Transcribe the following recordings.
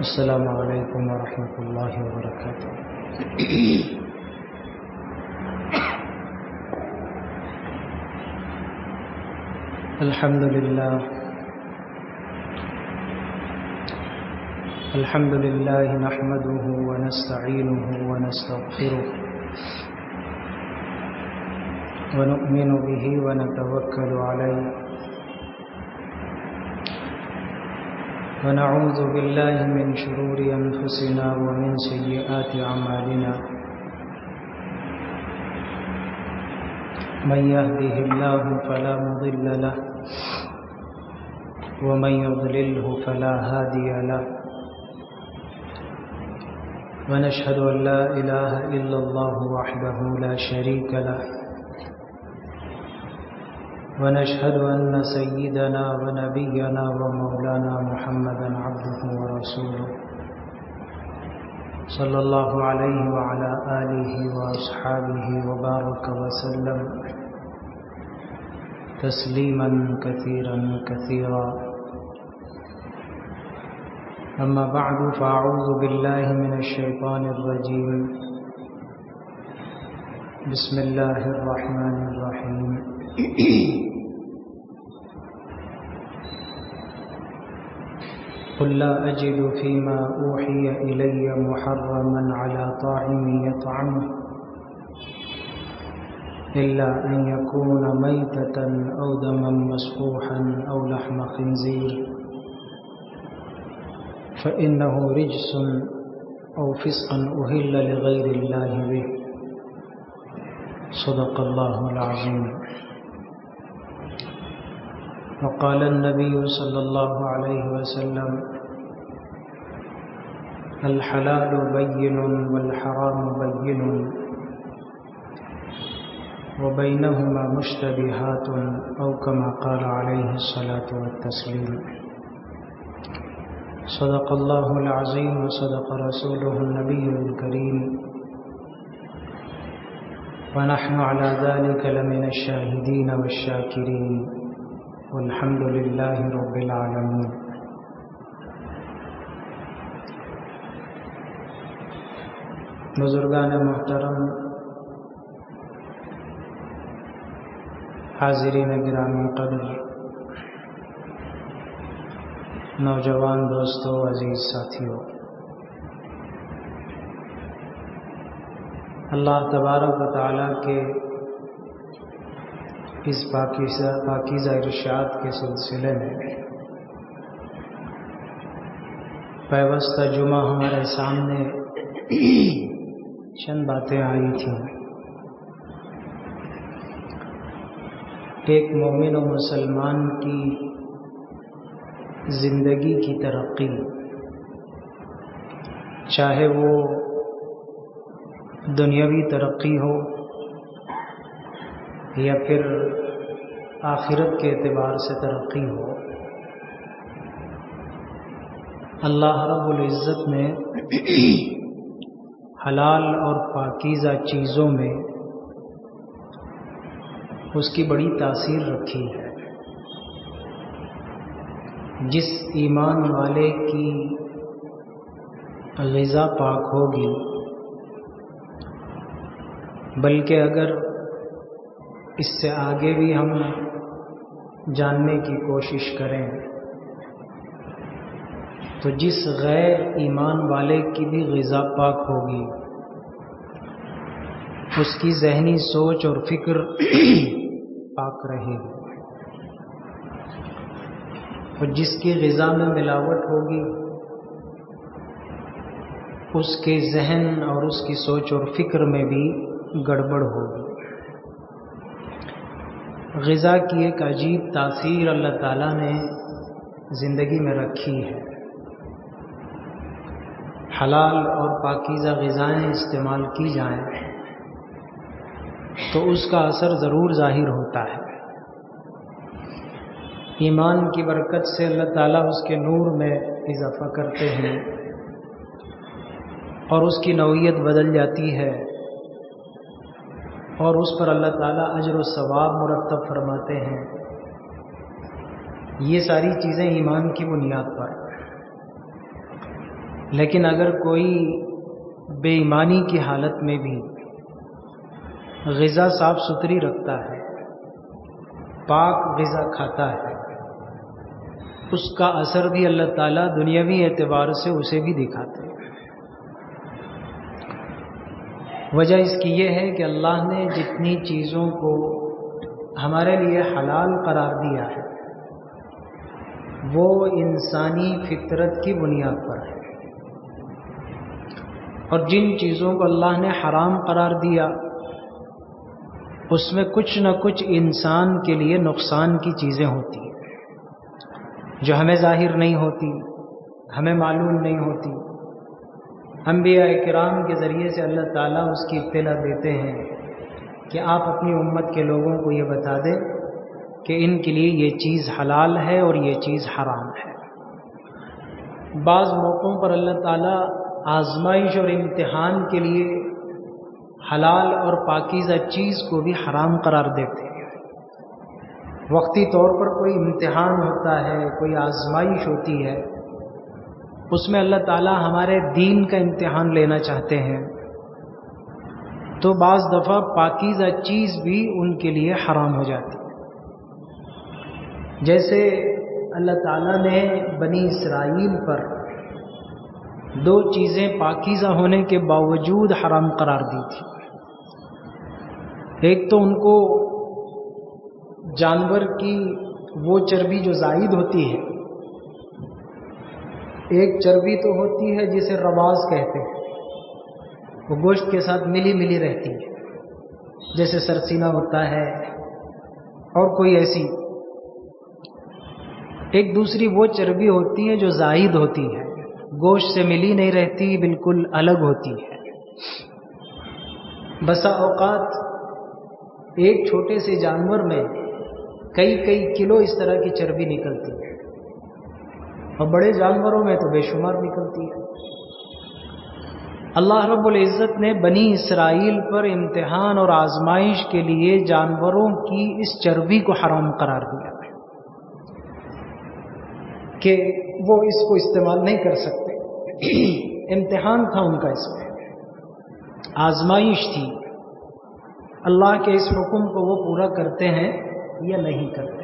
السلام علیکم ورحمۃ اللہ وبرکاتہ۔ الحمد للہ نحمده ونستعینه ونستغفره ونؤمن به ونتوکل علیہ ونعوذ باللہ من شرور انفسنا ومن سیئات اعمالنا من يهده الله فلا مضل له ومن يضلله فلا هادي له ونشهد أن لا إله إلا الله وحده لا شريك له ونشهد أن سيدنا ونبينا ومولانا محمدا عبده ورسوله صلى الله عليه وعلى آله وأصحابه وبارك وسلم تسليما كثيرا كثيرا. أما بعد فأعوذ بالله من الشيطان الرجيم. بسم الله الرحمن الرحيم. قل لا أجد فيما أوحي إلي محرما على طاعم يطعمه إلا أن يكون ميتة أو دما مسفوحا أو لحم خنزير فإنه رجس أو فسقا أهل لغير الله به. صدق الله العظيم. وقال النبي صلى الله عليه وسلم الحلال بين والحرام بين وبينهما مشتبهات أو كما قال عليه الصلاة والتسليم. صدق الله العظيم وصدق رسوله النبي الكريم ونحن على ذلك لمن الشاهدين والشاكرين والحمد للہ رب العالمین. بزرگان محترم، حاضرین گرامی قدر، نوجوان دوستو، عزیز ساتھیو، اللہ تبارک و تعالیٰ کے اس پاکیزہ ارشاد کے سلسلے میں پیوستہ جمعہ ہمارے سامنے چند باتیں آئی تھیں. ایک مومن و مسلمان کی زندگی کی ترقی، چاہے وہ دنیاوی ترقی ہو یا پھر آخرت کے اعتبار سے ترقی ہو، اللہ رب العزت نے حلال اور پاکیزہ چیزوں میں اس کی بڑی تاثیر رکھی ہے. جس ایمان والے کی غذا پاک ہوگی، بلکہ اگر اس سے آگے بھی ہم جاننے کی کوشش کریں تو جس غیر ایمان والے کی بھی غذا پاک ہوگی، اس کی ذہنی سوچ اور فکر پاک رہے گی، اور جس کی غذا میں ملاوٹ ہوگی اس کے ذہن اور اس کی سوچ اور فکر میں بھی گڑبڑ ہوگی. غذا کی ایک عجیب تاثیر اللہ تعالیٰ نے زندگی میں رکھی ہے. حلال اور پاکیزہ غذائیں استعمال کی جائیں تو اس کا اثر ضرور ظاہر ہوتا ہے. ایمان کی برکت سے اللہ تعالیٰ اس کے نور میں اضافہ کرتے ہیں اور اس کی نوعیت بدل جاتی ہے، اور اس پر اللہ تعالیٰ اجر و ثواب مرتب فرماتے ہیں. یہ ساری چیزیں ایمان کی بنیاد پر. لیکن اگر کوئی بے ایمانی کی حالت میں بھی غذا صاف ستھری رکھتا ہے، پاک غذا کھاتا ہے، اس کا اثر بھی اللہ تعالیٰ دنیاوی اعتبار سے اسے بھی دکھاتے ہیں۔ وجہ اس کی یہ ہے کہ اللہ نے جتنی چیزوں کو ہمارے لیے حلال قرار دیا ہے وہ انسانی فطرت کی بنیاد پر ہے، اور جن چیزوں کو اللہ نے حرام قرار دیا اس میں کچھ نہ کچھ انسان کے لیے نقصان کی چیزیں ہوتی ہیں جو ہمیں ظاہر نہیں ہوتی، ہمیں معلوم نہیں ہوتی۔ انبیاء کرام کے ذریعے سے اللہ تعالیٰ اس کی اطلاع دیتے ہیں کہ آپ اپنی امت کے لوگوں کو یہ بتا دیں کہ ان کے لیے یہ چیز حلال ہے اور یہ چیز حرام ہے۔ بعض موقعوں پر اللہ تعالیٰ آزمائش اور امتحان کے لیے حلال اور پاکیزہ چیز کو بھی حرام قرار دیتے ہیں۔ وقتی طور پر کوئی امتحان ہوتا ہے، کوئی آزمائش ہوتی ہے، اس میں اللہ تعالیٰ ہمارے دین کا امتحان لینا چاہتے ہیں، تو بعض دفعہ پاکیزہ چیز بھی ان کے لیے حرام ہو جاتی ہے۔ جیسے اللہ تعالیٰ نے بنی اسرائیل پر دو چیزیں پاکیزہ ہونے کے باوجود حرام قرار دی تھی۔ ایک تو ان کو جانور کی وہ چربی جو زائد ہوتی ہے، ایک چربی تو ہوتی ہے جسے رواز کہتے ہیں، وہ گوشت کے ساتھ ملی ملی رہتی ہے، جیسے سرسینہ ہوتا ہے اور کوئی ایسی۔ ایک دوسری وہ چربی ہوتی ہے جو زائد ہوتی ہے، گوشت سے ملی نہیں رہتی، بالکل الگ ہوتی ہے۔ بسا اوقات ایک چھوٹے سے جانور میں کئی کلو اس طرح کی چربی نکلتی ہے، اور بڑے جانوروں میں تو بے شمار نکلتی ہے۔ اللہ رب العزت نے بنی اسرائیل پر امتحان اور آزمائش کے لیے جانوروں کی اس چربی کو حرام قرار دیا ہے کہ وہ اس کو استعمال نہیں کر سکتے۔ امتحان تھا ان کا، اس میں آزمائش تھی، اللہ کے اس حکم کو وہ پورا کرتے ہیں یا نہیں کرتے۔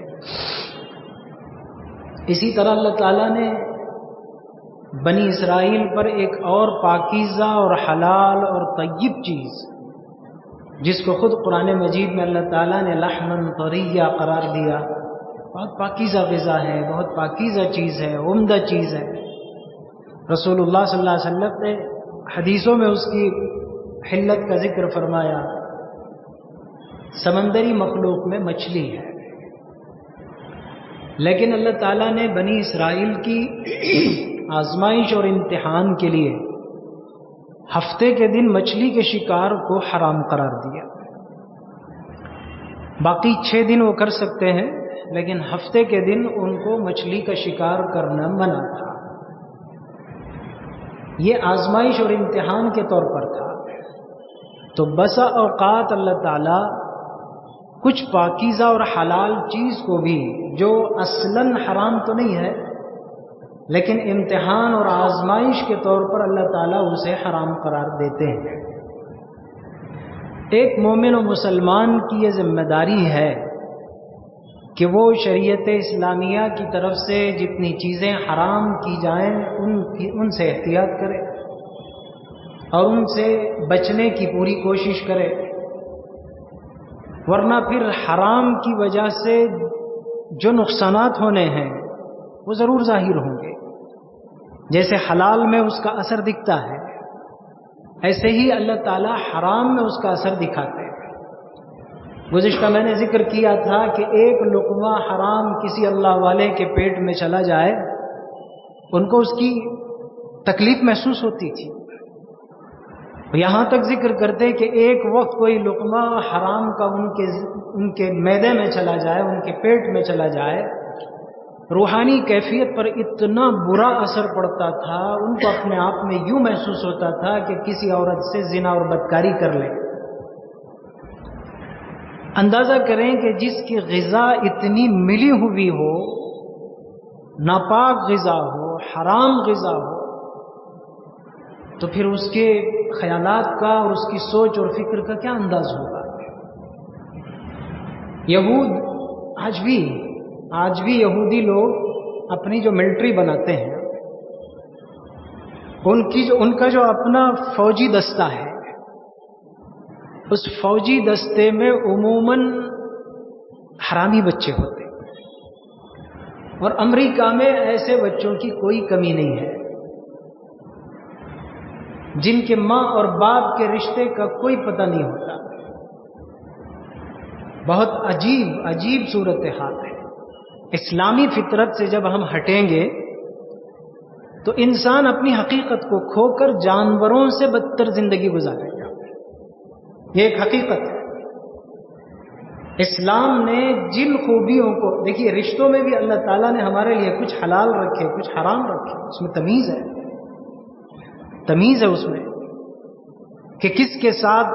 اسی طرح اللہ تعالیٰ نے بنی اسرائیل پر ایک اور پاکیزہ اور حلال اور طیب چیز، جس کو خود قرآن مجید میں اللہ تعالیٰ نے لحمن طریہ قرار دیا، بہت پاکیزہ غذا ہے، بہت پاکیزہ چیز ہے، عمدہ چیز ہے۔ رسول اللہ صلی اللہ علیہ وسلم نے حدیثوں میں اس کی حلت کا ذکر فرمایا۔ سمندری مخلوق میں مچھلی ہے، لیکن اللہ تعالیٰ نے بنی اسرائیل کی آزمائش اور امتحان کے لیے ہفتے کے دن مچھلی کے شکار کو حرام قرار دیا۔ باقی 6 دن وہ کر سکتے ہیں، لیکن ہفتے کے دن ان کو مچھلی کا شکار کرنا منع تھا۔ یہ آزمائش اور امتحان کے طور پر تھا۔ تو بسا اوقات اللہ تعالیٰ کچھ پاکیزہ اور حلال چیز کو بھی، جو اصلاً حرام تو نہیں ہے لیکن امتحان اور آزمائش کے طور پر اللہ تعالیٰ اسے حرام قرار دیتے ہیں۔ ایک مومن و مسلمان کی یہ ذمہ داری ہے کہ وہ شریعت اسلامیہ کی طرف سے جتنی چیزیں حرام کی جائیں ان سے احتیاط کرے اور ان سے بچنے کی پوری کوشش کرے، ورنہ پھر حرام کی وجہ سے جو نقصانات ہونے ہیں وہ ضرور ظاہر ہوں گے۔ جیسے حلال میں اس کا اثر دکھتا ہے، ایسے ہی اللہ تعالیٰ حرام میں اس کا اثر دکھاتے ہیں۔ گزشتہ میں نے ذکر کیا تھا کہ ایک لقمہ حرام کسی اللہ والے کے پیٹ میں چلا جائے، ان کو اس کی تکلیف محسوس ہوتی تھی۔ یہاں تک ذکر کرتے کہ ایک وقت کوئی لقمہ حرام کا ان کے معدے میں چلا جائے، ان کے پیٹ میں چلا جائے، روحانی کیفیت پر اتنا برا اثر پڑتا تھا، ان کو اپنے آپ میں یوں محسوس ہوتا تھا کہ کسی عورت سے زنا اور بدکاری کر لیں۔ اندازہ کریں کہ جس کی غذا اتنی ملی ہوئی ہو، ناپاک غذا ہو، حرام غذا ہو، تو پھر اس کے خیالات کا اور اس کی سوچ اور فکر کا کیا انداز ہوگا؟ یہود آج بھی یہودی لوگ اپنی جو ملٹری بناتے ہیں، ان کا جو اپنا فوجی دستہ ہے، اس فوجی دستے میں عموماً حرامی بچے ہوتے ہیں، اور امریکہ میں ایسے بچوں کی کوئی کمی نہیں ہے جن کے ماں اور باپ کے رشتے کا کوئی پتہ نہیں ہوتا۔ بہت عجیب صورتحال ہے۔ اسلامی فطرت سے جب ہم ہٹیں گے تو انسان اپنی حقیقت کو کھو کر جانوروں سے بدتر زندگی گزارے گا، یہ ایک حقیقت ہے۔ اسلام نے جن خوبیوں کو، دیکھیے رشتوں میں بھی اللہ تعالیٰ نے ہمارے لیے کچھ حلال رکھے، کچھ حرام رکھے، اس میں تمیز ہے اس میں کہ کس کے ساتھ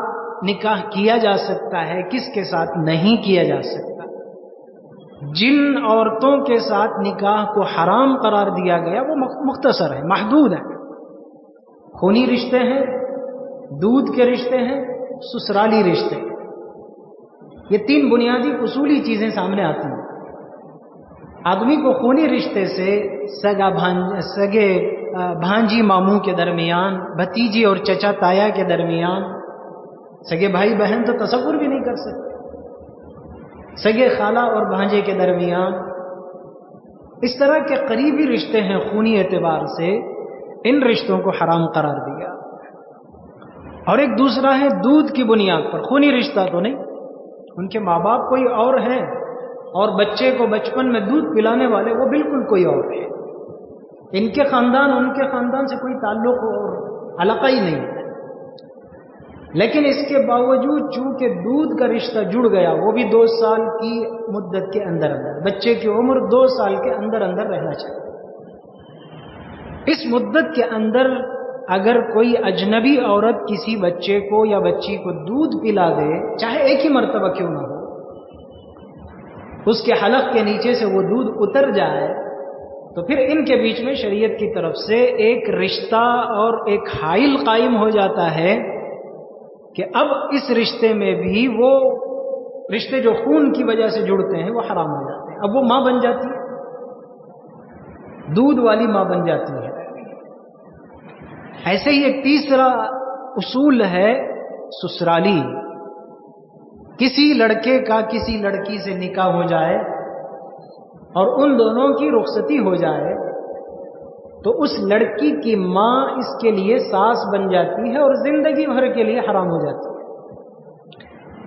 نکاح کیا جا سکتا ہے، کس کے ساتھ نہیں کیا جا سکتا۔ جن عورتوں کے ساتھ نکاح کو حرام قرار دیا گیا وہ مختصر ہے، محدود ہے۔ خونی رشتے ہیں، دودھ کے رشتے ہیں، سسرالی رشتے ہیں۔ یہ تین بنیادی اصولی چیزیں سامنے آتی ہیں۔ آدمی کو خونی رشتے سے سگے بھانجی ماموں کے درمیان، بھتیجی اور چچا تایا کے درمیان، سگے بھائی بہن تو تصور بھی نہیں کر سکتے، سگے خالہ اور بھانجے کے درمیان، اس طرح کے قریبی رشتے ہیں خونی اعتبار سے، ان رشتوں کو حرام قرار دیا۔ اور ایک دوسرا ہے دودھ کی بنیاد پر، خونی رشتہ تو نہیں، ان کے ماں باپ کوئی اور ہیں اور بچے کو بچپن میں دودھ پلانے والے وہ بالکل کوئی اور ہے، ان کے خاندان ان کے خاندان سے کوئی تعلق اور علاقہ ہی نہیں ہے، لیکن اس کے باوجود چونکہ دودھ کا رشتہ جڑ گیا، وہ بھی 2 سال کی مدت کے اندر بچے کی عمر 2 سال کے اندر رہنا چاہیے۔ اس مدت کے اندر اگر کوئی اجنبی عورت کسی بچے کو یا بچی کو دودھ پلا دے، چاہے ایک ہی مرتبہ کیوں نہ ہو، اس کے حلق کے نیچے سے وہ دودھ اتر جائے، تو پھر ان کے بیچ میں شریعت کی طرف سے ایک رشتہ اور ایک حائل قائم ہو جاتا ہے کہ اب اس رشتے میں بھی وہ رشتے جو خون کی وجہ سے جڑتے ہیں وہ حرام ہو جاتے ہیں۔ اب وہ ماں بن جاتی ہے، دودھ والی ماں بن جاتی ہے۔ ایسے ہی ایک تیسرا اصول ہے سسرالی۔ کسی لڑکے کا کسی لڑکی سے نکاح ہو جائے اور ان دونوں کی رخصتی ہو جائے تو اس لڑکی کی ماں اس کے لیے ساس بن جاتی ہے اور زندگی بھر کے لیے حرام ہو جاتی ہے،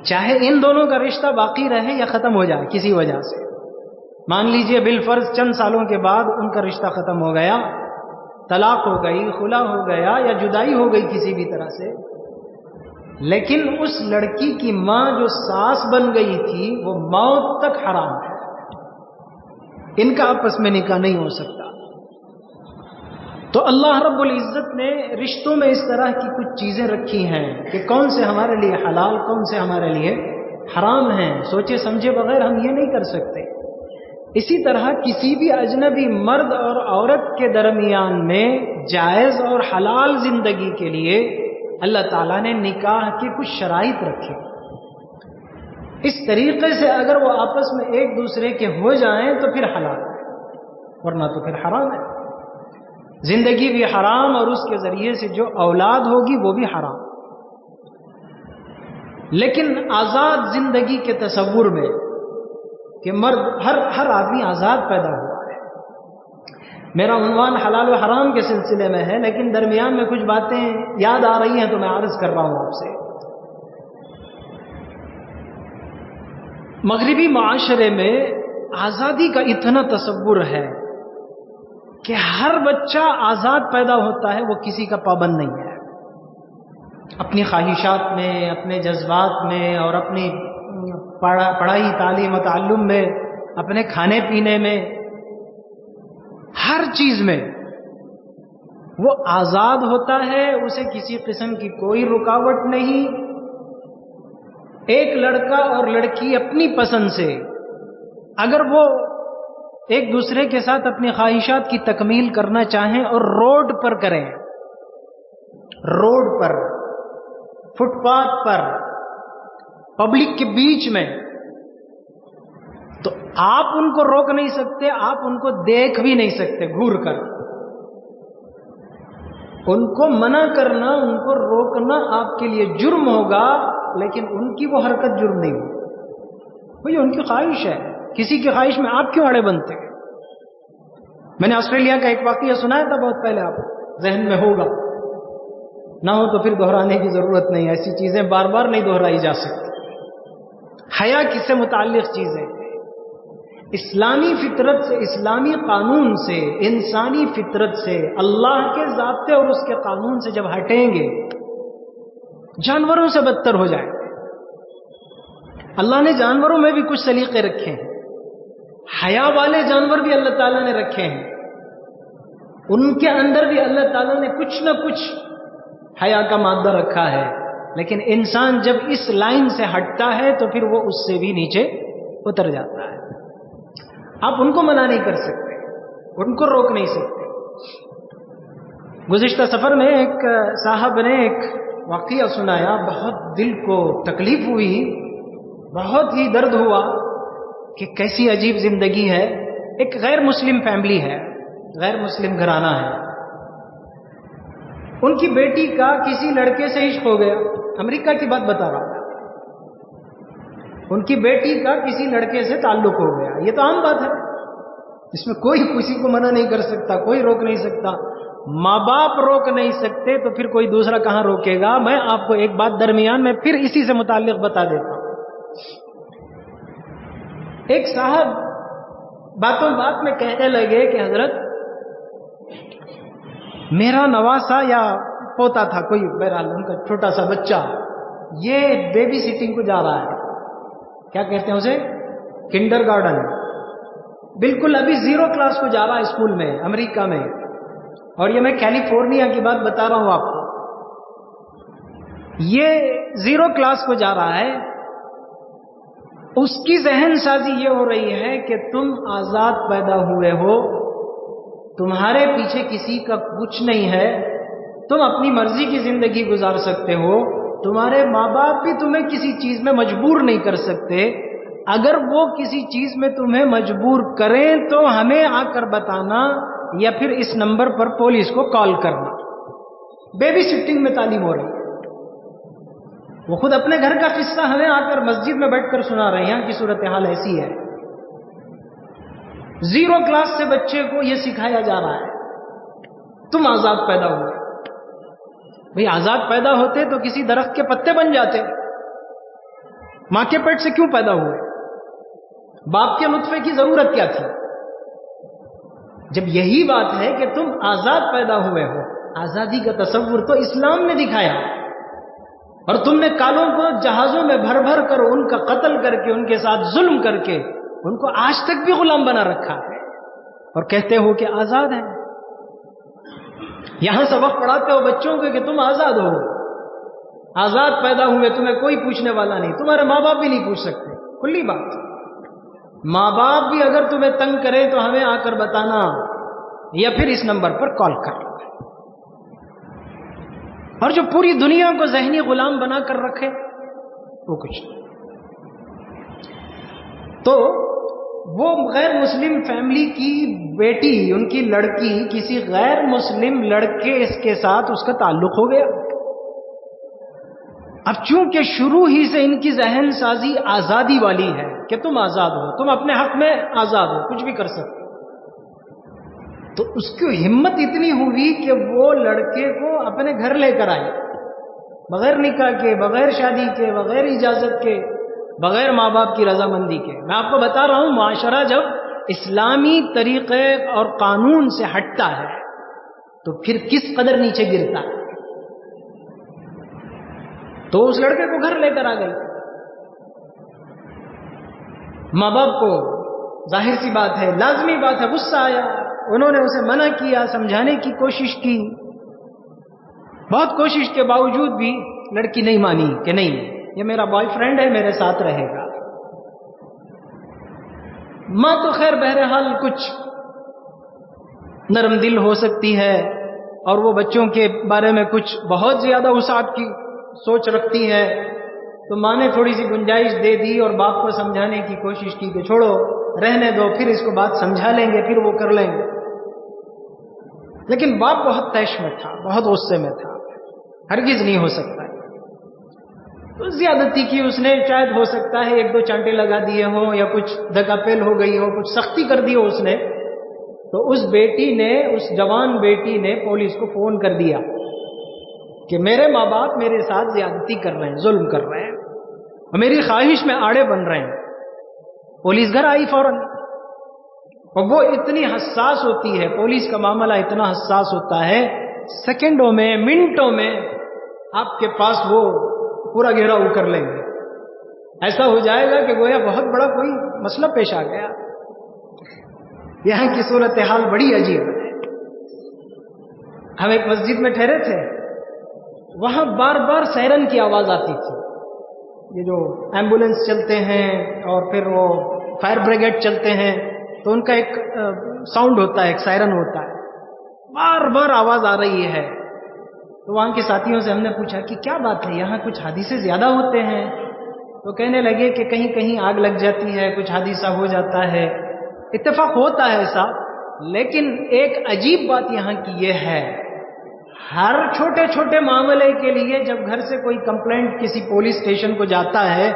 چاہے ان دونوں کا رشتہ باقی رہے یا ختم ہو جائے کسی وجہ سے۔ مان لیجئے بالفرض چند سالوں کے بعد ان کا رشتہ ختم ہو گیا، طلاق ہو گئی، خلا ہو گیا یا جدائی ہو گئی کسی بھی طرح سے، لیکن اس لڑکی کی ماں جو ساس بن گئی تھی وہ موت تک حرام ہے، ان کا آپس میں نکاح نہیں ہو سکتا۔ تو اللہ رب العزت نے رشتوں میں اس طرح کی کچھ چیزیں رکھی ہیں کہ کون سے ہمارے لیے حلال، کون سے ہمارے لیے حرام ہیں، سوچے سمجھے بغیر ہم یہ نہیں کر سکتے۔ اسی طرح کسی بھی اجنبی مرد اور عورت کے درمیان میں جائز اور حلال زندگی کے لیے اللہ تعالیٰ نے نکاح کی کچھ شرائط رکھی۔ اس طریقے سے اگر وہ آپس میں ایک دوسرے کے ہو جائیں تو پھر حلال ہے، ورنہ تو پھر حرام ہے۔ زندگی بھی حرام اور اس کے ذریعے سے جو اولاد ہوگی وہ بھی حرام۔ لیکن آزاد زندگی کے تصور میں کہ مرد ہر آدمی آزاد پیدا ہوا ہے۔ میرا عنوان حلال و حرام کے سلسلے میں ہے، لیکن درمیان میں کچھ باتیں یاد آ رہی ہیں تو میں عرض کر رہا ہوں آپ سے۔ مغربی معاشرے میں آزادی کا اتنا تصور ہے کہ ہر بچہ آزاد پیدا ہوتا ہے، وہ کسی کا پابند نہیں ہے، اپنی خواہشات میں، اپنے جذبات میں اور اپنی پڑھائی تعلیم و تعلم میں، اپنے کھانے پینے میں، ہر چیز میں وہ آزاد ہوتا ہے، اسے کسی قسم کی کوئی رکاوٹ نہیں۔ ایک لڑکا اور لڑکی اپنی پسند سے اگر وہ ایک دوسرے کے ساتھ اپنی خواہشات کی تکمیل کرنا چاہیں اور روڈ پر کریں روڈ پر، فٹ پاتھ پر، پبلک کے بیچ میں، تو آپ ان کو روک نہیں سکتے، آپ ان کو دیکھ بھی نہیں سکتے گھور کر. ان کو منع کرنا، ان کو روکنا آپ کے لیے جرم ہوگا، لیکن ان کی وہ حرکت جرم نہیں ہوگی. بھئی ان کی خواہش ہے، کسی کی خواہش میں آپ کیوں آڑے بنتے ہیں؟ میں نے آسٹریلیا کا ایک واقعہ سنایا تھا بہت پہلے، آپ ذہن میں ہوگا، نہ ہو تو پھر دہرانے کی ضرورت نہیں. ایسی چیزیں بار بار نہیں دہرائی جا سکتی. حیا کس سے متعلق چیز ہے؟ اسلامی فطرت سے، اسلامی قانون سے، انسانی فطرت سے، اللہ کے ضابطے اور اس کے قانون سے جب ہٹیں گے، جانوروں سے بدتر ہو جائیں گے. اللہ نے جانوروں میں بھی کچھ سلیقے رکھے ہیں، حیا والے جانور بھی اللہ تعالیٰ نے رکھے ہیں، ان کے اندر بھی اللہ تعالیٰ نے کچھ نہ کچھ حیا کا مادہ رکھا ہے. لیکن انسان جب اس لائن سے ہٹتا ہے تو پھر وہ اس سے بھی نیچے اتر جاتا ہے. آپ ان کو منع نہیں کر سکتے، ان کو روک نہیں سکتے. گزشتہ سفر میں ایک صاحب نے ایک واقعہ سنایا، بہت دل کو تکلیف ہوئی، بہت ہی درد ہوا کہ کیسی عجیب زندگی ہے. ایک غیر مسلم فیملی ہے، غیر مسلم گھرانہ ہے. ان کی بیٹی کا کسی لڑکے سے عشق ہو گیا. امریکہ کی بات بتا رہا ہوں. ان کی بیٹی کا کسی لڑکے سے تعلق ہو گیا. یہ تو عام بات ہے، اس میں کوئی کسی کو منع نہیں کر سکتا، کوئی روک نہیں سکتا. ماں باپ روک نہیں سکتے تو پھر کوئی دوسرا کہاں روکے گا؟ میں آپ کو ایک بات درمیان میں پھر اسی سے متعلق بتا دیتا ہوں. ایک صاحب باتوں بات میں کہنے لگے کہ حضرت، میرا نواسا یا پوتا تھا کوئی، بہرحال ان کا چھوٹا سا بچہ، یہ بیبی سٹنگ کو جا رہا ہے. کیا کہتے ہیں اسے؟ Kinder garden. بالکل ابھی 0 کلاس کو جا رہا ہے اسکول میں، امریکہ میں. اور یہ میں کیلیفورنیا کی بات بتا رہا ہوں آپ کو. یہ 0 کلاس کو جا رہا ہے. اس کی ذہن سازی یہ ہو رہی ہے کہ تم آزاد پیدا ہوئے ہو، تمہارے پیچھے کسی کا کچھ نہیں ہے، تم اپنی مرضی کی زندگی گزار سکتے ہو، تمہارے ماں باپ بھی تمہیں کسی چیز میں مجبور نہیں کر سکتے. اگر وہ کسی چیز میں تمہیں مجبور کریں تو ہمیں آ کر بتانا، یا پھر اس نمبر پر پولیس کو کال کرنا. بیبی سٹنگ میں تعلیم ہو رہی ہے. وہ خود اپنے گھر کا قصہ ہمیں آ کر مسجد میں بیٹھ کر سنا رہے ہیں. یہاں کی صورتحال ایسی ہے. 0 کلاس سے بچے کو یہ سکھایا جا رہا ہے تم آزاد پیدا ہوئے. بھئی آزاد پیدا ہوتے تو کسی درخت کے پتے بن جاتے. ماں کے پیٹ سے کیوں پیدا ہوئے؟ باپ کے نطفے کی ضرورت کیا تھی؟ جب یہی بات ہے کہ تم آزاد پیدا ہوئے ہو، آزادی کا تصور تو اسلام نے دکھایا، اور تم نے کالوں کو جہازوں میں بھر بھر کر ان کا قتل کر کے، ان کے ساتھ ظلم کر کے، ان کو آج تک بھی غلام بنا رکھا ہے، اور کہتے ہو کہ آزاد ہیں. یہاں سبق پڑھاتے ہو بچوں کو کہ تم آزاد ہو، آزاد پیدا ہوئے، تمہیں کوئی پوچھنے والا نہیں. تمہارے ماں باپ بھی نہیں پوچھ سکتے. کھلی بات. ماں باپ بھی اگر تمہیں تنگ کریں تو ہمیں آ کر بتانا، یا پھر اس نمبر پر کال کرنا. اور جو پوری دنیا کو ذہنی غلام بنا کر رکھے وہ کچھ نہیں. تو وہ غیر مسلم فیملی کی بیٹی، ان کی لڑکی کسی غیر مسلم لڑکے کے ساتھ اس کا تعلق ہو گیا. اب چونکہ شروع ہی سے ان کی ذہن سازی آزادی والی ہے کہ تم آزاد ہو، تم اپنے حق میں آزاد ہو، کچھ بھی کر سکتے، تو اس کی ہمت اتنی ہوئی کہ وہ لڑکے کو اپنے گھر لے کر آئی، بغیر نکاح کے، بغیر شادی کے، بغیر اجازت کے، بغیر ماں باپ کی رضامندی کے. میں آپ کو بتا رہا ہوں، معاشرہ جب اسلامی طریقے اور قانون سے ہٹتا ہے تو پھر کس قدر نیچے گرتا ہے. تو اس لڑکے کو گھر لے کر آ گئی. ماں باپ کو ظاہر سی بات ہے، لازمی بات ہے، غصہ آیا. انہوں نے اسے منع کیا، سمجھانے کی کوشش کی، بہت کوشش کے باوجود بھی لڑکی نہیں مانی کہ نہیں، یہ میرا بوائے فرینڈ ہے، میرے ساتھ رہے گا. ماں تو خیر بہرحال کچھ نرم دل ہو سکتی ہے، اور وہ بچوں کے بارے میں کچھ بہت زیادہ وسعت کی سوچ رکھتی ہے، تو ماں نے تھوڑی سی گنجائش دے دی اور باپ کو سمجھانے کی کوشش کی کہ چھوڑو رہنے دو، پھر اس کو بات سمجھا لیں گے، پھر وہ کر لیں گے. لیکن باپ بہت طیش میں تھا، بہت غصے میں تھا، ہرگز نہیں ہو سکتا. تو زیادتی کی اس نے، شاید ہو سکتا ہے 1-2 چانٹے لگا دیے ہوں یا کچھ دگا پیل ہو گئی ہو، کچھ سختی کر دی ہو اس نے. تو اس بیٹی نے، اس جوان بیٹی نے پولیس کو فون کر دیا کہ میرے ماں باپ میرے ساتھ زیادتی کر رہے ہیں، ظلم کر رہے ہیں اور میری خواہش میں آڑے بن رہے ہیں. پولیس گھر آئی فوراً، اور وہ اتنی حساس ہوتی ہے، پولیس کا معاملہ اتنا حساس ہوتا ہے، سیکنڈوں میں، منٹوں میں آپ کے پاس وہ پورا گھیراؤ کر لیں گے. ایسا ہو جائے گا کہ گویا بہت بڑا کوئی مسئلہ پیش آ گیا. یہاں کی صورتحال بڑی عجیب ہے. ہم ایک مسجد میں ٹھہرے تھے، وہاں بار بار سائرن کی آواز آتی تھی. یہ جو ایمبولینس چلتے ہیں اور پھر وہ فائر بریگیڈ چلتے ہیں تو ان کا ایک ساؤنڈ ہوتا ہے، ایک سائرن ہوتا ہے، بار بار آواز آ رہی ہے. تو وہاں کے ساتھیوں سے ہم نے پوچھا کہ کیا بات ہے، یہاں کچھ حادثے زیادہ ہوتے ہیں؟ تو کہنے لگے کہ کہیں کہیں آگ لگ جاتی ہے، کچھ حادثہ ہو جاتا ہے. اتفاق ہوتا ہے ایسا، لیکن ایک عجیب بات یہاں کی یہ ہے، ہر چھوٹے چھوٹے معاملے کے لیے جب گھر سے کوئی کمپلینٹ کسی پولیس اسٹیشن کو جاتا ہے،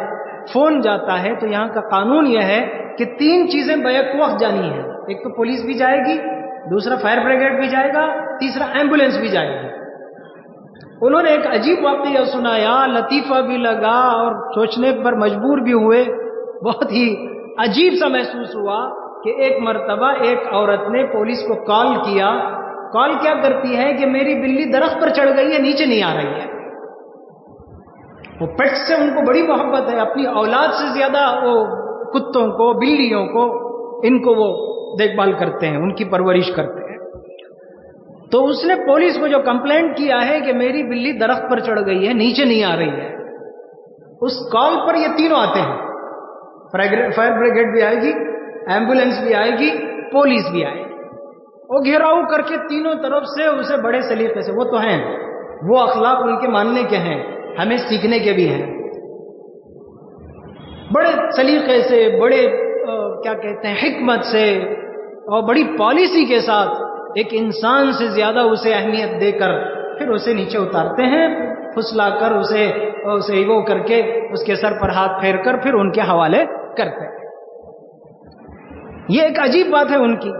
فون جاتا ہے، تو یہاں کا قانون یہ ہے کہ 3 چیزیں بیک وقت جانی ہیں. ایک تو پولیس بھی جائے گی، دوسرا فائر بریگیڈ بھی جائے گا، تیسرا ایمبولینس بھی جائے گی. انہوں نے ایک عجیب واقعہ سنایا، لطیفہ بھی لگا اور سوچنے پر مجبور بھی ہوئے. بہت ہی عجیب سا محسوس ہوا کہ ایک مرتبہ ایک عورت نے پولیس کو کال کیا. کال کیا کرتی ہے کہ میری بلی درخت پر چڑھ گئی ہے، نیچے نہیں آ رہی ہے. وہ پیٹ سے ان کو بڑی محبت ہے، اپنی اولاد سے زیادہ وہ کتوں کو، بلیوں کو، ان کو وہ دیکھ بھال کرتے ہیں، ان کی پرورش کرتے ہیں. تو اس نے پولیس کو جو کمپلینٹ کیا ہے کہ میری بلی درخت پر چڑھ گئی ہے، نیچے نہیں آ رہی ہے، اس کال پر یہ تینوں آتے ہیں. فائر بریگیڈ بھی آئے گی، ایمبولینس بھی آئے گی، پولیس بھی آئے گی. وہ گھیراؤ کر کے تینوں طرف سے اسے بڑے سلیقے سے، وہ تو ہیں، وہ اخلاق ان کے ماننے کے ہیں، ہمیں سیکھنے کے بھی ہیں. بڑے سلیقے سے، بڑے کیا کہتے ہیں، حکمت سے اور بڑی پالیسی کے ساتھ ایک انسان سے زیادہ اسے اہمیت دے کر پھر اسے نیچے اتارتے ہیں، پھسلا کر اسے وہ کر کے اس کے سر پر ہاتھ پھیر کر پھر ان کے حوالے کرتے ہیں. یہ ایک عجیب بات ہے ان کی.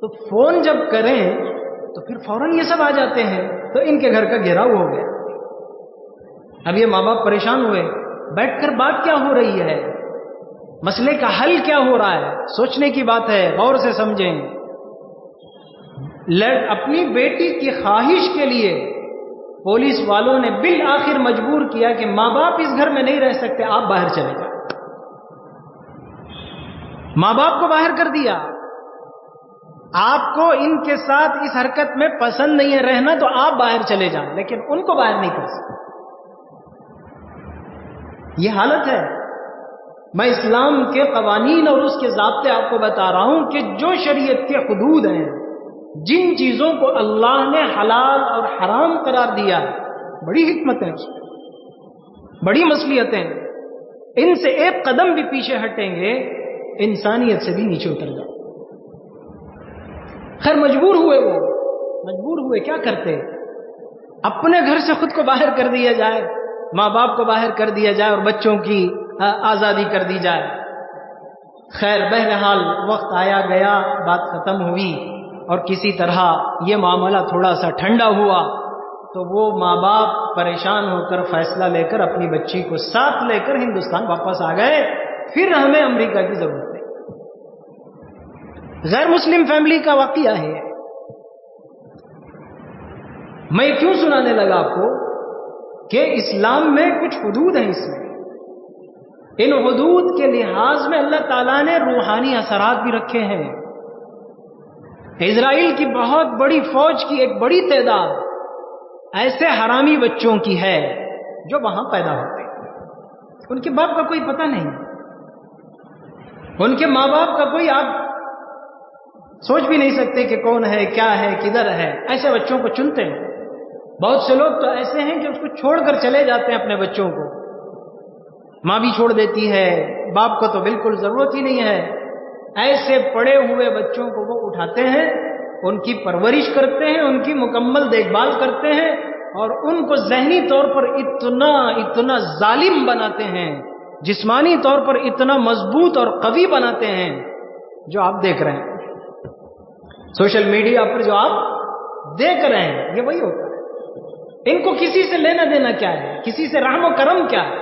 تو فون جب کریں تو پھر فوراً یہ سب آ جاتے ہیں. تو ان کے گھر کا گھیراؤ ہو گیا. اب یہ ماں باپ پریشان ہوئے، بیٹھ کر بات کیا ہو رہی ہے، مسئلے کا حل کیا ہو رہا ہے، سوچنے کی بات ہے، غور سے سمجھیں. اپنی بیٹی کی خواہش کے لیے پولیس والوں نے بالآخر مجبور کیا کہ ماں باپ اس گھر میں نہیں رہ سکتے، آپ باہر چلے جائیں. ماں باپ کو باہر کر دیا. آپ کو ان کے ساتھ اس حرکت میں پسند نہیں ہے رہنا تو آپ باہر چلے جائیں، لیکن ان کو باہر نہیں کر سکتے. یہ حالت ہے. میں اسلام کے قوانین اور اس کے ضابطے آپ کو بتا رہا ہوں کہ جو شریعت کے حدود ہیں، جن چیزوں کو اللہ نے حلال اور حرام قرار دیا، بڑی حکمت ہے اس میں، بڑی مصلحتیں. ان سے ایک قدم بھی پیچھے ہٹیں گے انسانیت سے بھی نیچے اتر جائے. خیر مجبور ہوئے، کیا کرتے؟ اپنے گھر سے خود کو باہر کر دیا جائے، ماں باپ کو باہر کر دیا جائے اور بچوں کی آزادی کر دی جائے. خیر بہرحال وقت آیا گیا، بات ختم ہوئی اور کسی طرح یہ معاملہ تھوڑا سا ٹھنڈا ہوا تو وہ ماں باپ پریشان ہو کر فیصلہ لے کر اپنی بچی کو ساتھ لے کر ہندوستان واپس آ گئے. پھر ہمیں امریکہ کی ضرورت نہیں. غیر مسلم فیملی کا واقعہ ہے. میں کیوں سنانے لگا آپ کو کہ اسلام میں کچھ حدود ہیں. اس میں ان حدود کے لحاظ میں اللہ تعالیٰ نے روحانی اثرات بھی رکھے ہیں. اسرائیل کی بہت بڑی فوج کی ایک بڑی تعداد ایسے حرامی بچوں کی ہے جو وہاں پیدا ہوتے ہیں. ان کے باپ کا کوئی پتہ نہیں، ان کے ماں باپ کا کوئی آپ سوچ بھی نہیں سکتے کہ کون ہے، کیا ہے، کدھر ہے، ایسے بچوں کو چنتے ہیں۔ بہت سے لوگ تو ایسے ہیں کہ اس کو چھوڑ کر چلے جاتے ہیں اپنے بچوں کو، ماں بھی چھوڑ دیتی ہے، باپ کو تو بالکل ضرورت ہی نہیں ہے۔ ایسے پڑے ہوئے بچوں کو وہ اٹھاتے ہیں، ان کی پرورش کرتے ہیں، ان کی مکمل دیکھ بھال کرتے ہیں، اور ان کو ذہنی طور پر اتنا ظالم بناتے ہیں، جسمانی طور پر اتنا مضبوط اور قوی بناتے ہیں، جو آپ دیکھ رہے ہیں سوشل میڈیا پر، جو آپ دیکھ رہے ہیں، یہ وہی ہوتا ہے۔ ان کو کسی سے لینا دینا کیا ہے؟ کسی سے رحم و کرم کیا ہے؟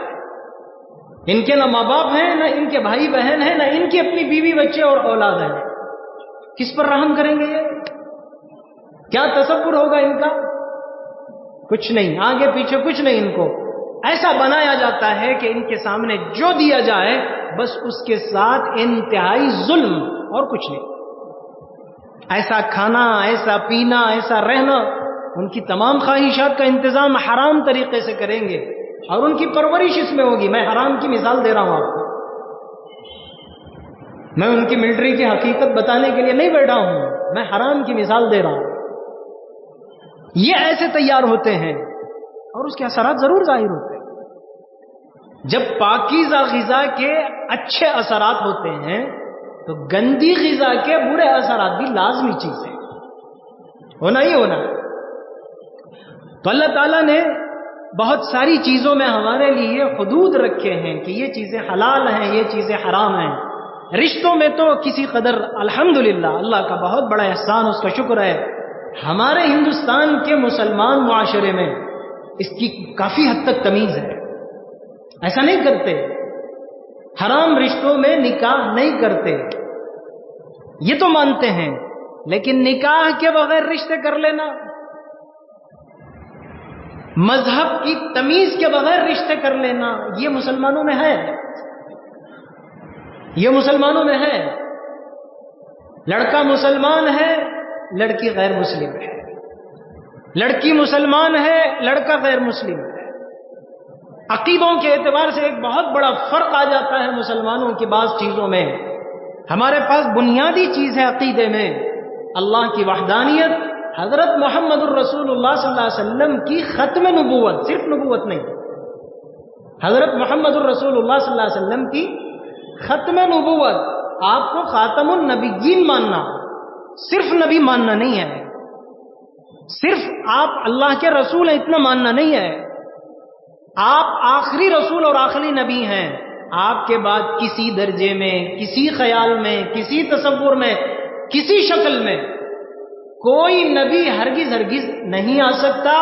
ان کے نہ ماں باپ ہیں، نہ ان کے بھائی بہن ہیں، نہ ان کی اپنی بیوی بچے اور اولاد ہیں۔ کس پر رحم کریں گے یہ؟ کیا تصور ہوگا ان کا؟ کچھ نہیں، آگے پیچھے کچھ نہیں۔ ان کو ایسا بنایا جاتا ہے کہ ان کے سامنے جو دیا جائے بس اس کے ساتھ انتہائی ظلم اور کچھ نہیں۔ ایسا کھانا، ایسا پینا، ایسا رہنا، ان کی تمام خواہشات کا انتظام حرام طریقے سے کریں گے، اور ان کی پرورش اس میں ہوگی۔ میں حرام کی مثال دے رہا ہوں آپ کو، میں ان کی ملٹری کی حقیقت بتانے کے لیے نہیں بیٹھا ہوں، میں حرام کی مثال دے رہا ہوں۔ یہ ایسے تیار ہوتے ہیں اور اس کے اثرات ضرور ظاہر ہوتے ہیں۔ جب پاکیزہ غذا کے اچھے اثرات ہوتے ہیں تو گندی غذا کے برے اثرات بھی لازمی چیز ہے، ہونا ہی ہونا۔ تو اللہ تعالیٰ نے بہت ساری چیزوں میں ہمارے لیے حدود رکھے ہیں کہ یہ چیزیں حلال ہیں، یہ چیزیں حرام ہیں۔ رشتوں میں تو کسی قدر الحمدللہ اللہ کا بہت بڑا احسان، اس کا شکر ہے، ہمارے ہندوستان کے مسلمان معاشرے میں اس کی کافی حد تک تمیز ہے۔ ایسا نہیں کرتے، حرام رشتوں میں نکاح نہیں کرتے، یہ تو مانتے ہیں، لیکن نکاح کے بغیر رشتے کر لینا، مذہب کی تمیز کے بغیر رشتے کر لینا، یہ مسلمانوں میں ہے، یہ مسلمانوں میں ہے۔ لڑکا مسلمان ہے، لڑکی غیر مسلم ہے، لڑکی مسلمان ہے، لڑکا غیر مسلم ہے۔ عقیدوں کے اعتبار سے ایک بہت بڑا فرق آ جاتا ہے مسلمانوں کی بعض چیزوں میں۔ ہمارے پاس بنیادی چیز ہے عقیدے میں اللہ کی وحدانیت، حضرت محمد الرسول اللہ صلی اللہ علیہ وسلم کی ختم نبوت، صرف نبوت نہیں، حضرت محمد الرسول اللہ صلی اللہ علیہ وسلم کی ختم نبوت۔ آپ کو خاتم النبیین ماننا، صرف نبی ماننا نہیں ہے، صرف آپ اللہ کے رسول ہیں اتنا ماننا نہیں ہے، آپ آخری رسول اور آخری نبی ہیں۔ آپ کے بعد کسی درجے میں، کسی خیال میں، کسی تصور میں، کسی شکل میں کوئی نبی ہرگز نہیں آ سکتا۔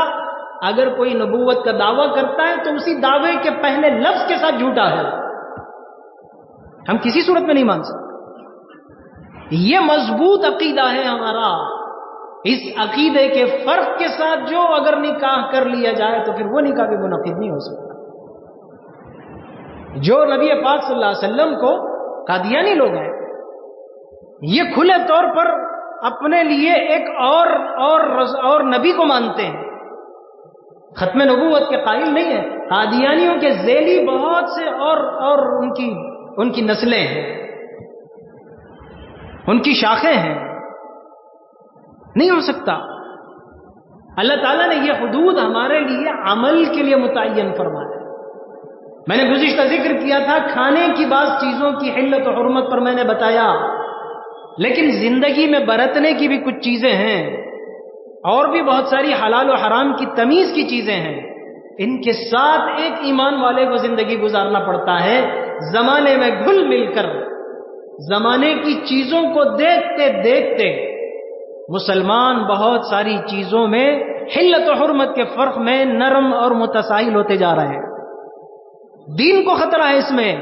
اگر کوئی نبوت کا دعویٰ کرتا ہے تو اسی دعوے کے پہلے لفظ کے ساتھ جھوٹا ہے، ہم کسی صورت میں نہیں مان سکتے۔ یہ مضبوط عقیدہ ہے ہمارا۔ اس عقیدے کے فرق کے ساتھ جو اگر نکاح کر لیا جائے تو پھر وہ نکاح بھی منعقد نہیں ہو سکتا۔ جو نبی پاک صلی اللہ علیہ وسلم کو قادیانی لوگ ہیں، یہ کھلے طور پر اپنے لیے ایک اور نبی کو مانتے ہیں، ختم نبوت کے قائل نہیں ہیں۔ قادیانیوں کے ذیلی بہت سے اور ان کی نسلیں ہیں، ان کی شاخیں ہیں، نہیں ہو سکتا۔ اللہ تعالیٰ نے یہ حدود ہمارے لیے عمل کے لیے متعین فرمایا۔ میں نے گزشتہ ذکر کیا تھا کھانے کی بعض چیزوں کی حلت و حرمت پر میں نے بتایا، لیکن زندگی میں برتنے کی بھی کچھ چیزیں ہیں، اور بھی بہت ساری حلال و حرام کی تمیز کی چیزیں ہیں۔ ان کے ساتھ ایک ایمان والے کو زندگی گزارنا پڑتا ہے، زمانے میں گھل مل کر، زمانے کی چیزوں کو دیکھتے دیکھتے مسلمان بہت ساری چیزوں میں حلت و حرمت کے فرق میں نرم اور متساہل ہوتے جا رہے ہیں۔ دین کو خطرہ ہے اس میں،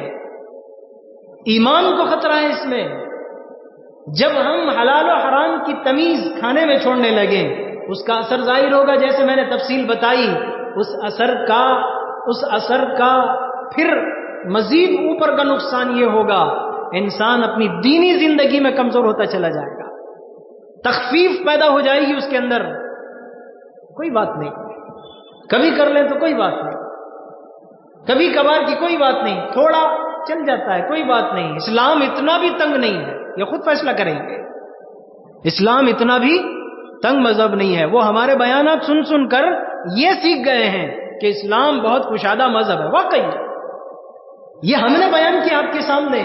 ایمان کو خطرہ ہے اس میں۔ جب ہم حلال و حرام کی تمیز کھانے میں چھوڑنے لگیں، اس کا اثر ظاہر ہوگا، جیسے میں نے تفصیل بتائی، اس اثر کا پھر مزید اوپر کا نقصان یہ ہوگا، انسان اپنی دینی زندگی میں کمزور ہوتا چلا جائے گا، تخفیف پیدا ہو جائے گی اس کے اندر۔ کوئی بات نہیں، کبھی کر لیں تو کوئی بات نہیں، کبھی کبھار کی کوئی بات نہیں، تھوڑا چل جاتا ہے کوئی بات نہیں، اسلام اتنا بھی تنگ نہیں ہے، یہ خود فیصلہ کریں گے۔ اسلام اتنا بھی تنگ مذہب نہیں ہے. وہ ہمارے بیانات سن سن کر یہ سیکھ گئے ہیں کہ اسلام بہت کشادہ مذہب ہے. واقعی یہ ہم نے بیان کیا آپ کے سامنے،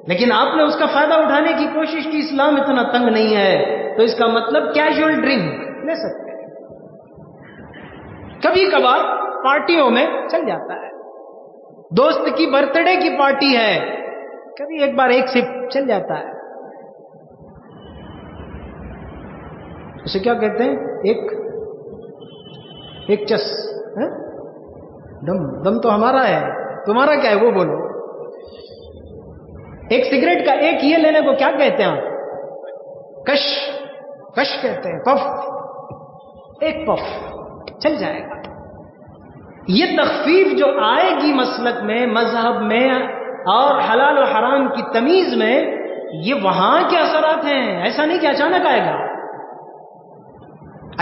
لیکن آپ نے اس کا فائدہ اٹھانے کی کوشش کی. اسلام اتنا تنگ نہیں ہے، تو اس کا مطلب کیجول ڈرنک لے سکتے ہیں، کبھی کبھار پارٹیوں میں چل جاتا ہے. دوست کی برتھ ڈے کی پارٹی ہے، کبھی ایک بار ایک سپ چل جاتا ہے. اسے کیا کہتے ہیں؟ ایک چس. دم تو ہمارا ہے، تمہارا کیا ہے وہ بولو. ایک سگریٹ کا ایک یہ لینے کو کیا کہتے ہیں آپ؟ کش کہتے ہیں. پف، ایک پف چل جائے گا. یہ تخفیف جو آئے گی مسلک میں، مذہب میں اور حلال و حرام کی تمیز میں، یہ وہاں کے اثرات ہیں. ایسا نہیں کہ اچانک آئے گا،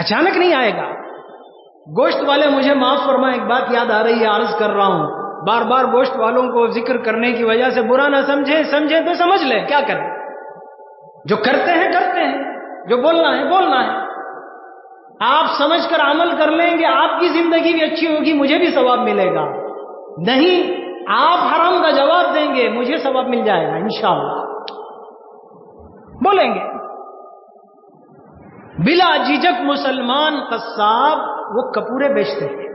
اچانک نہیں آئے گا. گوشت والے مجھے معاف فرمائیں، ایک بات یاد آ رہی ہے، عرض کر رہا ہوں. بار بار گوشت والوں کو ذکر کرنے کی وجہ سے برا نہ سمجھیں تو سمجھ لیں. کیا کریں؟ جو کرتے ہیں کرتے ہیں، جو بولنا ہے بولنا ہے. آپ سمجھ کر عمل کر لیں گے، آپ کی زندگی بھی اچھی ہوگی، مجھے بھی ثواب ملے گا. نہیں، آپ حرام کا جواب دیں گے، مجھے ثواب مل جائے گا انشاءاللہ. بولیں گے. بلا جھجک مسلمان قصاب وہ کپورے بیچتے ہیں،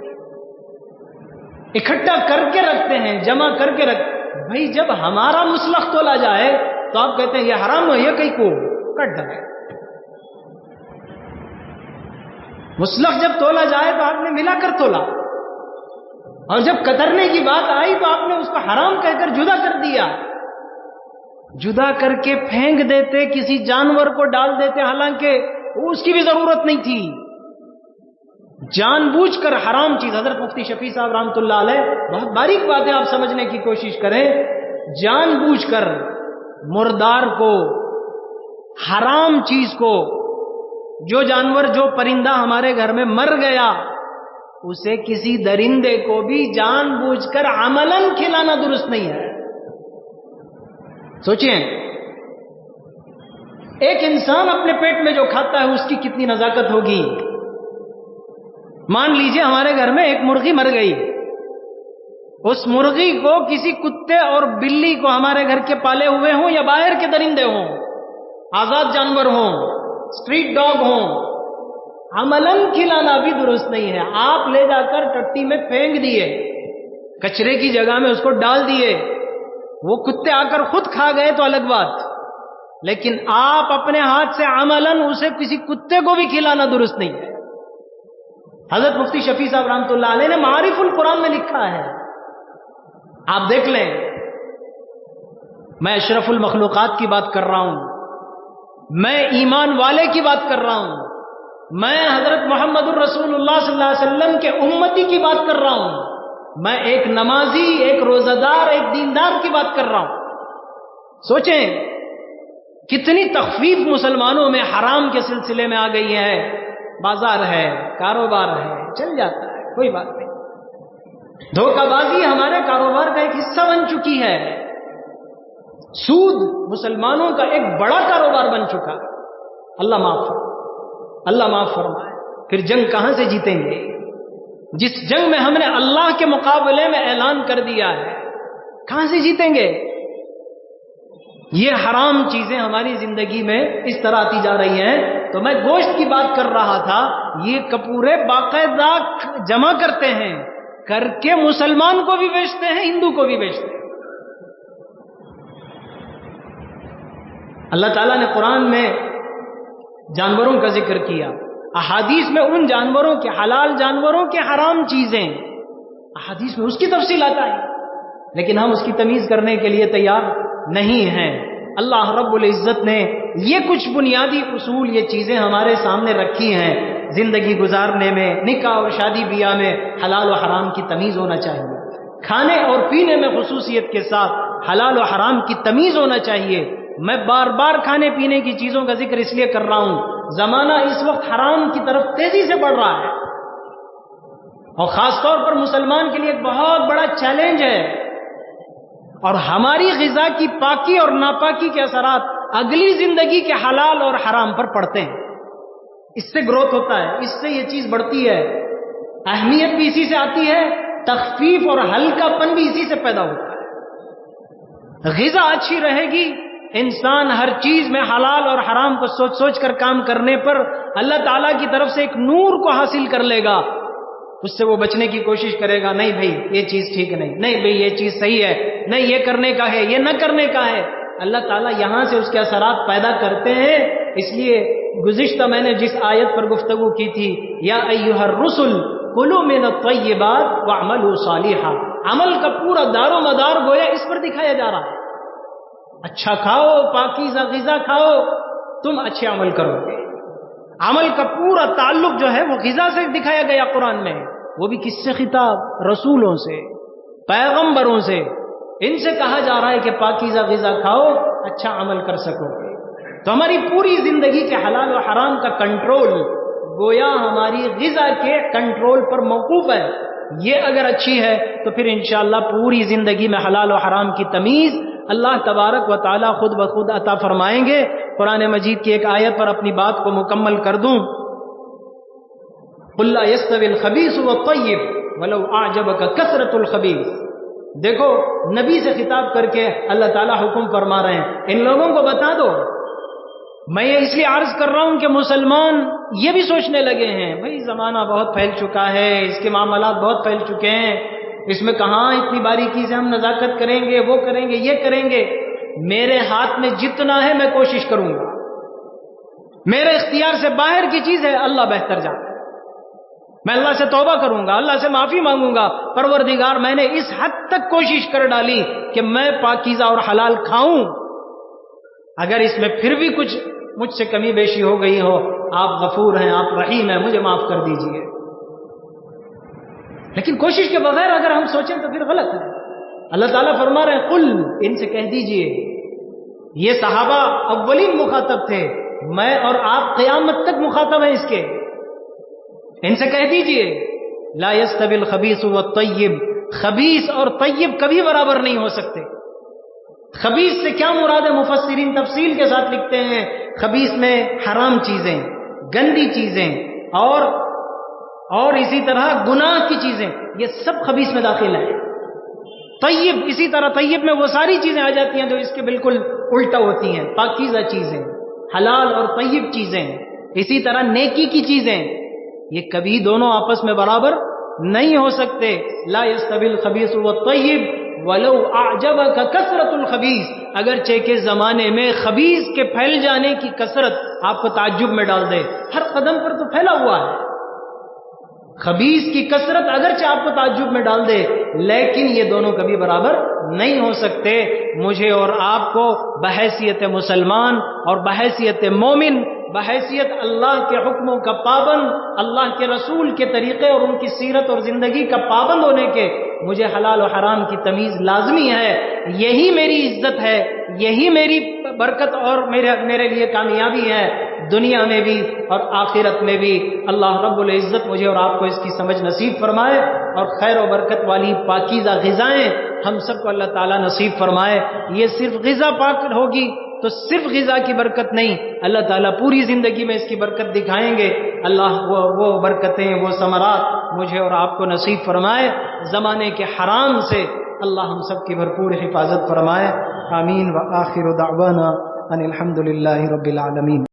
اکٹھا کر کے رکھتے ہیں، جمع کر کے بھائی جب ہمارا مسلخ تولا جائے تو آپ کہتے ہیں یہ حرام ہے، یہ کہیں کو کٹ ڈالے. مسلخ جب تولا جائے تو آپ نے ملا کر تولا، اور جب کترنے کی بات آئی تو آپ نے اس کو حرام کہہ کر جدا کر دیا. جدا کر کے پھینک دیتے، کسی جانور کو ڈال دیتے، حالانکہ اس کی بھی ضرورت نہیں تھی. جان بوجھ کر حرام چیز. حضرت مفتی شفیع صاحب رحمۃ اللہ علیہ بہت باریک بات ہے، آپ سمجھنے کی کوشش کریں. جان بوجھ کر مردار کو، حرام چیز کو، جو جانور جو پرندہ ہمارے گھر میں مر گیا اسے کسی درندے کو بھی جان بوجھ کر عملاً کھلانا درست نہیں ہے. سوچیں، ایک انسان اپنے پیٹ میں جو کھاتا ہے اس کی کتنی نزاکت ہوگی. مان لیجئے ہمارے گھر میں ایک مرغی مر گئی، اس مرغی کو کسی کتے اور بلی کو، ہمارے گھر کے پالے ہوئے ہوں یا باہر کے درندے ہوں، آزاد جانور ہوں، اسٹریٹ ڈاگ ہوں، عملاً کھلانا بھی درست نہیں ہے. آپ لے جا کر ٹٹی میں پھینک دیے، کچرے کی جگہ میں اس کو ڈال دیے، وہ کتے آ کر خود کھا گئے تو الگ بات، لیکن آپ اپنے ہاتھ سے عملاً اسے کسی کتے کو بھی کھلانا درست نہیں ہے. حضرت مفتی شفیع صاحب رحمۃ اللہ علیہ نے معارف القرآن میں لکھا ہے، آپ دیکھ لیں. میں اشرف المخلوقات کی بات کر رہا ہوں، میں ایمان والے کی بات کر رہا ہوں، میں حضرت محمد الرسول اللہ صلی اللہ علیہ وسلم کے امتی کی بات کر رہا ہوں، میں ایک نمازی، ایک روزہ دار، ایک دیندار کی بات کر رہا ہوں. سوچیں کتنی تخفیف مسلمانوں میں حرام کے سلسلے میں آ گئی ہے. بازار ہے، کاروبار ہے، چل جاتا ہے، کوئی بات نہیں. دھوکہ بازی ہمارے کاروبار کا ایک حصہ بن چکی ہے. سود مسلمانوں کا ایک بڑا کاروبار بن چکا. اللہ معاف فرمائے. پھر جنگ کہاں سے جیتیں گے؟ جس جنگ میں ہم نے اللہ کے مقابلے میں اعلان کر دیا ہے، کہاں سے جیتیں گے؟ یہ حرام چیزیں ہماری زندگی میں اس طرح آتی جا رہی ہیں. تو میں گوشت کی بات کر رہا تھا، یہ کپورے باقاعدہ جمع کرتے ہیں، کر کے مسلمان کو بھی بیچتے ہیں، ہندو کو بھی بیچتے ہیں. اللہ تعالیٰ نے قرآن میں جانوروں کا ذکر کیا، احادیث میں ان جانوروں کے، حلال جانوروں کے حرام چیزیں، احادیث میں اس کی تفصیلات آئی، لیکن ہم اس کی تمیز کرنے کے لیے تیار نہیں ہیں. اللہ رب العزت نے یہ کچھ بنیادی اصول، یہ چیزیں ہمارے سامنے رکھی ہیں. زندگی گزارنے میں، نکاح اور شادی بیاہ میں حلال و حرام کی تمیز ہونا چاہیے. کھانے اور پینے میں خصوصیت کے ساتھ حلال و حرام کی تمیز ہونا چاہیے. میں بار بار کھانے پینے کی چیزوں کا ذکر اس لیے کر رہا ہوں، زمانہ اس وقت حرام کی طرف تیزی سے بڑھ رہا ہے، اور خاص طور پر مسلمان کے لیے ایک بہت بڑا چیلنج ہے. اور ہماری غذا کی پاکی اور ناپاکی کے اثرات اگلی زندگی کے حلال اور حرام پر پڑتے ہیں. اس سے گروتھ ہوتا ہے، اس سے یہ چیز بڑھتی ہے، اہمیت بھی اسی سے آتی ہے، تخفیف اور ہلکا پن بھی اسی سے پیدا ہوتا ہے. غذا اچھی رہے گی، انسان ہر چیز میں حلال اور حرام کو سوچ سوچ کر کام کرنے پر اللہ تعالیٰ کی طرف سے ایک نور کو حاصل کر لے گا. اس سے وہ بچنے کی کوشش کرے گا، نہیں بھائی یہ چیز ٹھیک نہیں، نہیں بھائی یہ چیز صحیح ہے، نہیں یہ کرنے کا ہے، یہ نہ کرنے کا ہے. اللہ تعالیٰ یہاں سے اس کے اثرات پیدا کرتے ہیں. اس لیے گزشتہ میں نے جس آیت پر گفتگو کی تھی، یا ایھا الرسل کلوا من الطیبات واعملوا صالحا، عمل کا پورا دار و مدار گویا اس پر دکھایا جا رہا ہے. اچھا کھاؤ، پاکیزہ غذا کھاؤ، تم اچھے عمل کرو گے. عمل کا پورا تعلق جو ہے وہ غذا سے دکھایا گیا قرآن میں. وہ بھی کس سے خطاب؟ رسولوں سے، پیغمبروں سے. ان سے کہا جا رہا ہے کہ پاکیزہ غذا کھاؤ، اچھا عمل کر سکو گے. تو ہماری پوری زندگی کے حلال و حرام کا کنٹرول گویا ہماری غذا کے کنٹرول پر موقوف ہے. یہ اگر اچھی ہے تو پھر انشاءاللہ پوری زندگی میں حلال و حرام کی تمیز اللہ تبارک و تعالیٰ خود بخود عطا فرمائیں گے. قرآن مجید کی ایک آیت پر اپنی بات کو مکمل کر دوں، قُلْ لَا يَسْتَوِي الْخَبِيثُ وَالطَّيِّبُ وَلَوْ أَعْجَبَكَ كَثْرَةُ الْخَبِيثِ. دیکھو نبی سے خطاب کر کے اللہ تعالیٰ حکم فرما رہے ہیں، ان لوگوں کو بتا دو. میں یہ اس لیے عرض کر رہا ہوں کہ مسلمان یہ بھی سوچنے لگے ہیں بھئی زمانہ بہت پھیل چکا ہے، اس کے معاملات بہت پھیل چکے ہیں، اس میں کہاں اتنی باریکی سے ہم نزاکت کریں گے، وہ کریں گے، یہ کریں گے. میرے ہاتھ میں جتنا ہے میں کوشش کروں گا، میرے اختیار سے باہر کی چیز ہے اللہ بہتر جانتا ہے. میں اللہ سے توبہ کروں گا، اللہ سے معافی مانگوں گا، پروردگار میں نے اس حد تک کوشش کر ڈالی کہ میں پاکیزہ اور حلال کھاؤں. اگر اس میں پھر بھی کچھ مجھ سے کمی بیشی ہو گئی ہو، آپ غفور ہیں، آپ رحیم ہیں، مجھے معاف کر دیجئے. لیکن کوشش کے بغیر اگر ہم سوچیں تو پھر غلط ہے. اللہ تعالیٰ فرما رہے ہیں قل، ان سے کہہ دیجئے، یہ صحابہ اولین مخاطب تھے، میں اور آپ قیامت تک مخاطب ہیں اس کے. ان سے کہہ دیجئے لا یستوی الخبیث والطیب، خبیث اور طیب کبھی برابر نہیں ہو سکتے. خبیث سے کیا مراد ہے؟ مفسرین تفصیل کے ساتھ لکھتے ہیں خبیث میں حرام چیزیں، گندی چیزیں اور اسی طرح گناہ کی چیزیں، یہ سب خبیث میں داخل ہیں. طیب اسی طرح، طیب میں وہ ساری چیزیں آ جاتی ہیں جو اس کے بالکل الٹا ہوتی ہیں، پاکیزہ چیزیں، حلال اور طیب چیزیں. اسی طرح نیکی کی چیزیں، یہ کبھی دونوں آپس میں برابر نہیں ہو سکتے. لا یستوی الخبیث والطیب ولو اعجبک کثرت الخبیث، اگرچہ کے زمانے میں خبیث کے پھیل جانے کی کثرت آپ کو تعجب میں ڈال دے. ہر قدم پر تو پھیلا ہوا ہے. خبیث کی کثرت اگرچہ آپ کو تعجب میں ڈال دے، لیکن یہ دونوں کبھی برابر نہیں ہو سکتے. مجھے اور آپ کو بحیثیت مسلمان اور بحیثیت مومن، بحیثیت اللہ کے حکموں کا پابند، اللہ کے رسول کے طریقے اور ان کی سیرت اور زندگی کا پابند ہونے کے، مجھے حلال و حرام کی تمیز لازمی ہے. یہی میری عزت ہے، یہی میری برکت اور میرے لیے کامیابی ہے، دنیا میں بھی اور آخرت میں بھی. اللہ رب العزت مجھے اور آپ کو اس کی سمجھ نصیب فرمائے، اور خیر و برکت والی پاکیزہ غذائیں ہم سب کو اللہ تعالیٰ نصیب فرمائے. یہ صرف غذا پاک ہوگی تو صرف غذا کی برکت نہیں، اللہ تعالیٰ پوری زندگی میں اس کی برکت دکھائیں گے. اللہ وہ برکتیں، وہ ثمرات مجھے اور آپ کو نصیب فرمائے. زمانے کے حرام سے اللہ ہم سب کی بھرپور حفاظت فرمائے. آمین. وآخر دعوانا ان الحمد للہ رب العالمین.